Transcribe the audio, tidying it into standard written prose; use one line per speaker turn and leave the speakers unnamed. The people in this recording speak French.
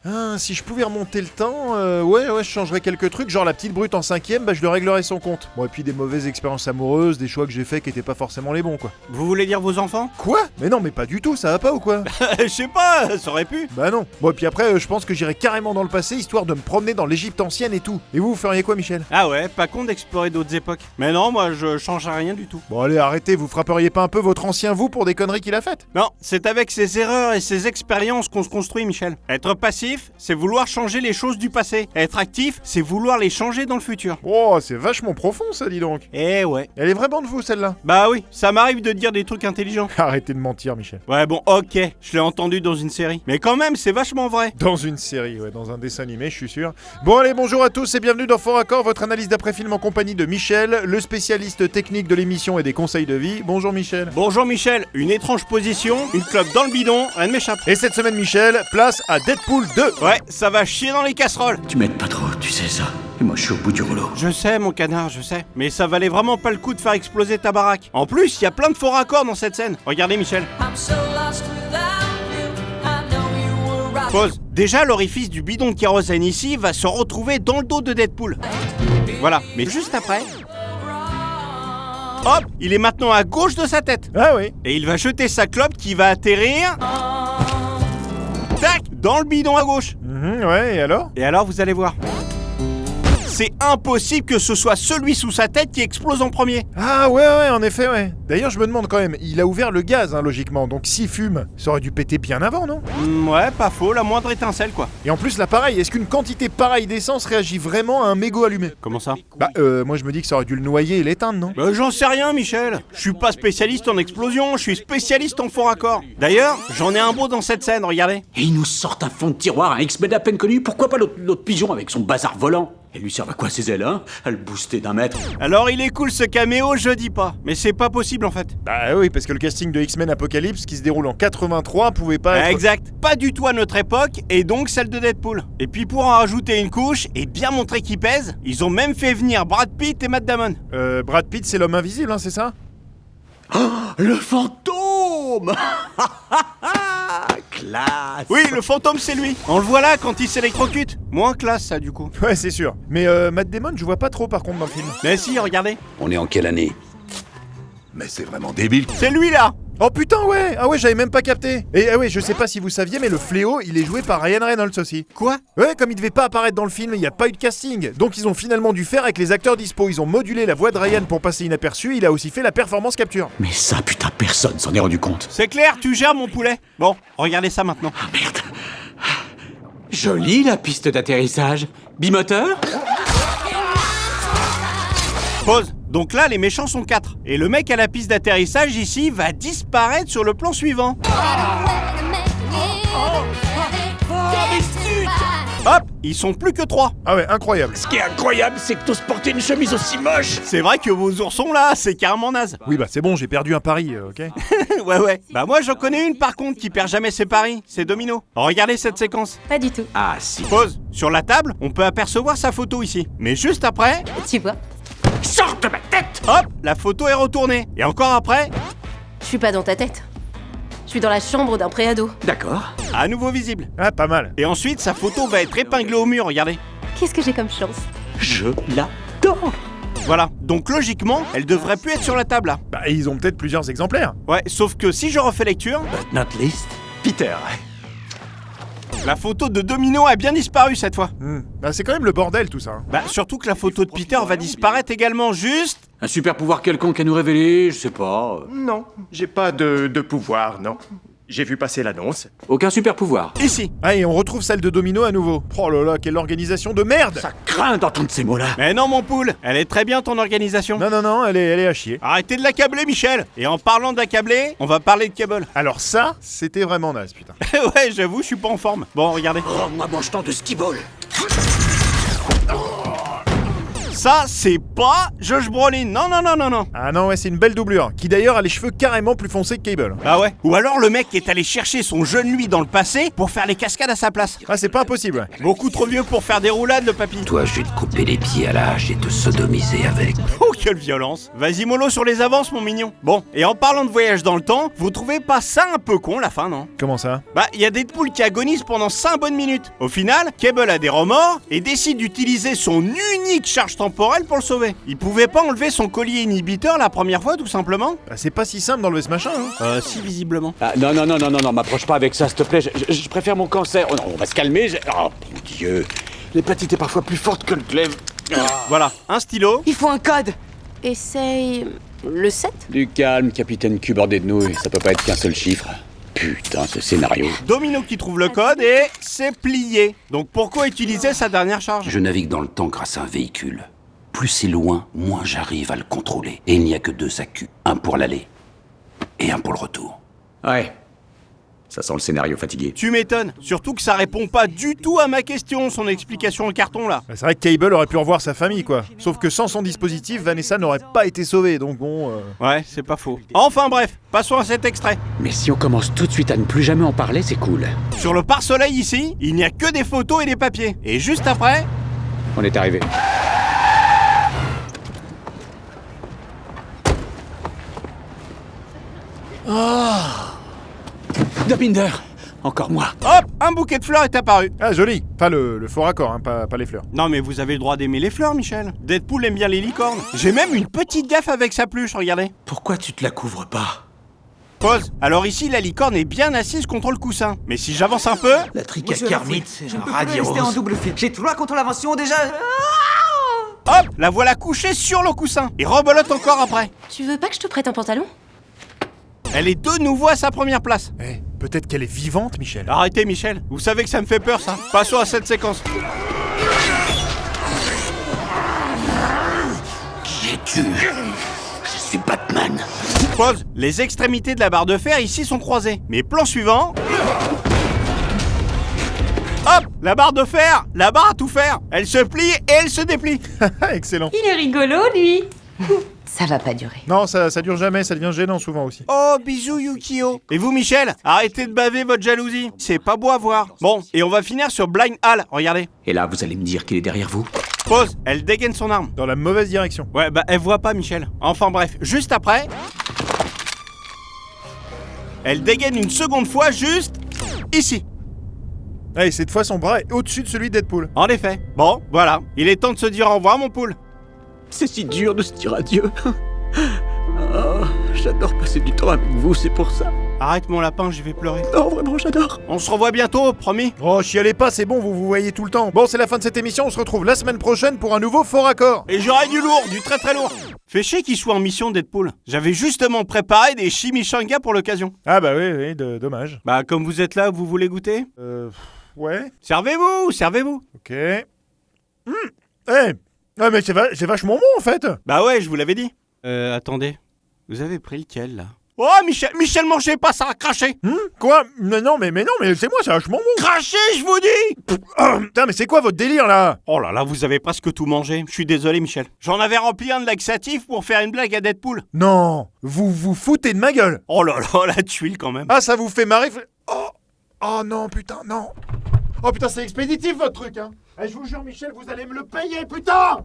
Ah, si je pouvais remonter le temps, ouais, je changerais quelques trucs, genre la petite brute en 5ème, bah je lui réglerais son compte. Bon, et puis des mauvaises expériences amoureuses, des choix que j'ai faits qui étaient pas forcément les bons, quoi.
Vous voulez dire vos enfants?
Quoi? Mais non, mais pas du tout, ça va pas ou quoi?
Je sais pas, ça aurait pu.
Bah non. Bon, et puis après, je pense que j'irais carrément dans le passé, histoire de me promener dans l'Égypte ancienne et tout. Et vous feriez quoi, Michel?
Ah ouais, pas con d'explorer d'autres époques. Mais non, moi je changerais rien du tout.
Bon allez, arrêtez, vous frapperiez pas un peu votre ancien vous pour des conneries qu'il a faites?
Non, c'est avec ses erreurs et ses expériences qu'on se construit, Michel. Être passif, c'est vouloir changer les choses du passé. Être actif, c'est vouloir les changer dans le futur.
Oh, c'est vachement profond ça, dis donc.
Eh ouais.
Elle est vraiment de vous, celle-là?
Bah oui, ça m'arrive de dire des trucs intelligents.
Arrêtez de mentir, Michel.
Ouais bon, ok, je l'ai entendu dans une série. Mais quand même, c'est vachement vrai.
Dans une série, ouais, dans un dessin animé, je suis sûr. Bon allez, bonjour à tous et bienvenue dans Fort Accord, votre analyse d'après-film en compagnie de Michel, le spécialiste technique de l'émission et des conseils de vie. Bonjour Michel.
Bonjour Michel, une étrange position, une clope dans le bidon, rien ne m'échappe.
Et cette semaine, Michel, place à Deadpool 2.
Ouais, ça va chier dans les casseroles.
Tu m'aides pas trop, tu sais ça. Et moi je suis au bout du rouleau.
Je sais mon canard, je sais. Mais ça valait vraiment pas le coup de faire exploser ta baraque. En plus, il y a plein de faux raccords dans cette scène. Regardez Michel. Pause. Déjà, l'orifice du bidon de kérosène ici va se retrouver dans le dos de Deadpool. Voilà, mais juste après... Hop, il est maintenant à gauche de sa tête.
Ah oui.
Et il va jeter sa clope qui va atterrir... Tac, dans le bidon à gauche.
Ouais, et alors?
Et alors, vous allez voir. C'est impossible que ce soit celui sous sa tête qui explose en premier.
Ah ouais, en effet, ouais. D'ailleurs, je me demande quand même, il a ouvert le gaz, hein, logiquement, donc s'il fume, ça aurait dû péter bien avant, non?
Ouais, pas faux, la moindre étincelle, quoi.
Et en plus, là, pareil, est-ce qu'une quantité pareille d'essence réagit vraiment à un mégot allumé?
Comment ça?
Bah, moi je me dis que ça aurait dû le noyer et l'éteindre, non?
Bah, j'en sais rien, Michel. Je suis pas spécialiste en explosion, je suis spécialiste en faux raccords. D'ailleurs, j'en ai un beau dans cette scène, regardez.
Et ils nous sortent un fond de tiroir, un X-Men à peine connu. Pourquoi pas l'autre pigeon avec son bazar volant? Elle lui servent à quoi ses ailes, hein? À le booster d'un mètre.
Alors il est cool ce caméo, je dis pas. Mais c'est pas possible en fait.
Bah oui, parce que le casting de X-Men Apocalypse, qui se déroule en 83, pouvait pas être...
Exact. Pas du tout à notre époque, et donc celle de Deadpool. Et puis pour en rajouter une couche, et bien montrer qu'il pèse, ils ont même fait venir Brad Pitt et Matt Damon.
Brad Pitt, c'est l'homme invisible, hein, c'est ça?
Le fantôme. Classe.
Oui, le fantôme c'est lui. On le voit là quand il s'électrocute. Moins classe ça du coup.
Ouais, c'est sûr. Mais Matt Damon, je vois pas trop par contre dans le film.
Mais si, regardez.
On est en quelle année?
Mais c'est vraiment débile.
C'est lui là.
Oh putain, ouais! Ah ouais, j'avais même pas capté. Et ah ouais, je sais pas si vous saviez, mais le fléau, il est joué par Ryan Reynolds aussi.
Quoi?
Ouais, comme il devait pas apparaître dans le film, il y a pas eu de casting. Donc ils ont finalement dû faire avec les acteurs dispo. Ils ont modulé la voix de Ryan pour passer inaperçu, il a aussi fait la performance capture.
Mais ça, putain, personne s'en est rendu compte.
C'est clair, tu gères mon poulet. Bon, regardez ça maintenant.
Ah merde. Jolie la piste d'atterrissage. Bimoteur?
Pause. Donc là, les méchants sont 4. Et le mec à la piste d'atterrissage ici va disparaître sur le plan suivant. Hop, ils sont plus que 3.
Ah ouais, incroyable.
Ce qui est incroyable, c'est que t'oses porter une chemise aussi moche.
C'est vrai que vos oursons là, c'est carrément naze.
Oui, bah c'est bon, j'ai perdu un pari, ok?
Ouais. Bah moi j'en connais une par contre qui perd jamais ses paris, c'est Domino. Regardez cette séquence.
Pas du tout.
Ah si.
Pause. Sur la table, on peut apercevoir sa photo ici. Mais juste après,
Tu vois,
Sors de ma tête.
hop, la photo est retournée. Et encore après,
je suis pas dans ta tête. Je suis dans la chambre d'un préado.
D'accord.
à nouveau visible.
Ah, pas mal.
Et ensuite, sa photo va être épinglée au mur, regardez.
Qu'est-ce que j'ai comme chance?
Je l'adore.
Voilà, donc logiquement, elle devrait plus être sur la table là.
Bah, ils ont peut-être plusieurs exemplaires.
Ouais, sauf que si je refais lecture,
But not least, Peter.
la photo de Domino a bien disparu cette fois.
Bah, c'est quand même le bordel tout ça. Hein.
Bah surtout que la photo de Peter va disparaître également juste...
Un super pouvoir quelconque à nous révéler, je sais pas.
Non, j'ai pas de pouvoir, non. J'ai vu passer l'annonce.
Aucun super pouvoir.
ici.
Ah, et on retrouve celle de Domino à nouveau. Oh là là, quelle organisation de merde!
Ça craint d'entendre ces mots-là.
Mais non mon poule, elle est très bien ton organisation.
Non, elle est à chier.
Arrêtez de l'accabler Michel. Et en parlant d'accabler, on va parler de Cable.
Alors ça, c'était vraiment naze, putain.
Ouais, j'avoue, je suis pas en forme. Bon, regardez.
Oh, moi mange tant de skiball.
Ça, c'est pas Josh Brolin. Non.
Ah non, ouais, c'est une belle doublure, qui d'ailleurs a les cheveux carrément plus foncés que Cable.
Ah ouais. Ou alors le mec est allé chercher son jeune lui dans le passé pour faire les cascades à sa place.
Ah, c'est pas impossible, ouais.
Beaucoup trop vieux pour faire des roulades, le papy.
Toi, je vais te couper les pieds à la hache et te sodomiser avec.
Oh, quelle violence. Vas-y mollo sur les avances, mon mignon. Bon, et en parlant de voyage dans le temps, vous trouvez pas ça un peu con, la fin, non?
Comment ça?
Bah, il y a Deadpool qui agonise pendant 5 bonnes minutes. Au final, Cable a des remords et décide d'utiliser son unique charge temporelle pour le sauver. Il pouvait pas enlever son collier inhibiteur la première fois, tout simplement?
Bah, c'est pas si simple d'enlever ce machin, hein.
Si, visiblement.
Ah, non, m'approche pas avec ça, s'il te plaît. Je préfère mon cancer. Oh non, on va se calmer. Oh, mon Dieu. L'hépatite est parfois plus forte que le glaive.
Voilà, un stylo.
Il faut un code.
Essaye le 7.
Du calme, capitaine Q bordé de nouilles. Ça peut pas être qu'un seul chiffre. Putain, ce scénario.
Domino qui trouve le code et c'est plié. Donc pourquoi utiliser sa dernière charge?
Je navigue dans le temps grâce à un véhicule. Plus c'est loin, moins j'arrive à le contrôler. Et il n'y a que 2 accus. Un pour l'aller et un pour le retour.
Ouais. Ça sent le scénario fatigué.
Tu m'étonnes. Surtout que ça répond pas du tout à ma question, son explication en carton là.
Bah, c'est vrai que Cable aurait pu revoir sa famille, quoi. Sauf que sans son dispositif, Vanessa n'aurait pas été sauvée, donc bon...
Ouais, c'est pas faux. Enfin bref, passons à cet extrait.
Mais si on commence tout de suite à ne plus jamais en parler, c'est cool.
Sur le pare-soleil ici, il n'y a que des photos et des papiers. Et juste après...
On est arrivé. Dabinder. Encore moi.
Hop, un bouquet de fleurs est apparu.
Ah, joli. Pas le faux raccord, hein, pas les fleurs.
Non mais vous avez le droit d'aimer les fleurs, Michel. Deadpool aime bien les licornes. J'ai même une petite gaffe avec sa peluche, regardez.
Pourquoi tu te la couvres pas?
Pause. Alors ici, la licorne est bien assise contre le coussin. Mais si j'avance un peu...
La trique à Kermit, c'est
Je ne
un
peux plus
radis
rester en
rose.
double fil. J'ai tout droit contre l'invention déjà.
Hop, la voilà couchée sur le coussin. Et rebelote encore après.
Tu veux pas que je te prête un pantalon?
Elle est de nouveau à sa première place.
Eh, peut-être qu'elle est vivante, Michel.
Arrêtez, Michel. Vous savez que ça me fait peur, ça. Passons à cette séquence.
Qui es-tu? Je suis Batman.
Pause. Les extrémités de la barre de fer ici sont croisées. Mais plan suivant... Hop, la barre de fer, la barre à tout faire. Elle se plie et elle se déplie.
Excellent.
Il est rigolo, lui. Ça va pas durer.
Non, ça dure jamais, ça devient gênant souvent aussi.
Oh, bisous Yukio. Et vous, Michel, arrêtez de baver votre jalousie. C'est pas beau à voir. Bon, et on va finir sur Blind Hal, regardez.
Et là, vous allez me dire qu'il est derrière vous?
Pause, elle dégaine son arme.
Dans la mauvaise direction.
Ouais, bah elle voit pas Michel. Enfin bref, juste après... Elle dégaine une seconde fois juste... ici.
Allez, cette fois son bras est au-dessus de celui de Deadpool.
En effet. Bon, voilà. Il est temps de se dire au revoir, mon poule.
C'est si dur de se dire adieu. Oh, j'adore passer du temps avec vous, c'est pour ça.
Arrête mon lapin, je vais pleurer.
Non, vraiment, j'adore.
On se revoit bientôt, promis.
Oh, chialez pas, c'est bon, vous voyez tout le temps. Bon, c'est la fin de cette émission, on se retrouve la semaine prochaine pour un nouveau faux raccord.
Et j'aurai du lourd, du très très lourd. Fait chier qu'il soit en mission, Deadpool. J'avais justement préparé des chimichangas pour l'occasion.
Ah bah oui, dommage.
Bah, comme vous êtes là, vous voulez goûter?
Ouais,
Servez-vous, servez-vous.
ok. Ah mais c'est vachement bon en fait.
Bah ouais, je vous l'avais dit. Attendez. Vous avez pris lequel, là? Oh, Michel, mangez pas ça, crachez.
Quoi? mais non, mais c'est moi, c'est vachement bon.
Crachez, je vous dis.
Putain, mais c'est quoi votre délire là?
Oh là là, vous avez presque tout mangé. Je suis désolé, Michel. J'en avais rempli un de laxatif pour faire une blague à Deadpool.
Non, vous vous foutez de ma gueule.
Oh là là, la tuile quand même.
Ah, ça vous fait marrer? Oh non, putain, non. Oh putain, c'est expéditif votre truc, hein. Eh, je vous jure, Michel, vous allez me le payer, putain.